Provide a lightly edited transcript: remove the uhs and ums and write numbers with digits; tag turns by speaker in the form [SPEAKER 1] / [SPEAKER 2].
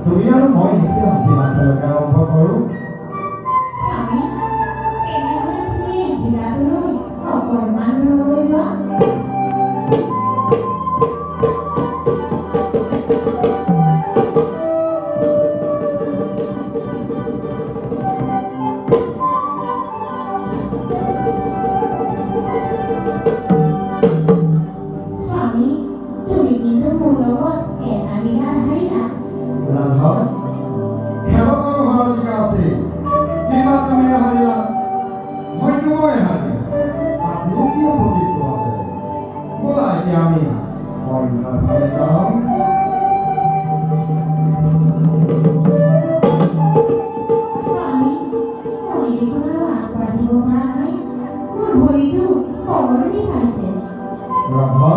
[SPEAKER 1] তুমি আৰু মই এতিয়া কিমান তেওঁলোকে আৰম্ভ কৰোঁ।
[SPEAKER 2] স্বামী, তেনেহ'লে তুমি এই জিলাটোলৈ অকণমান ৰৈ যোৱা। স্বামী, তুমি কিন্তু মোৰ লগত এটা বিঘা হাৰিলা।
[SPEAKER 1] ৰাধা, খেলত আৰু হৰজিকা আছে, কিমান তুমি হাৰিলা, হয়তো মই হাৰিম। তাতনো কিয় প্ৰতিত্ব আছে? ব'লা এতিয়া আমি অন্য ফালে যাওঁ।
[SPEAKER 2] স্বামী, মই দেখোন আৰু আগবাঢ়িব পৰা নাই। মোৰ ভৰিটো বৰ বিষাইছে।
[SPEAKER 1] ৰাধা,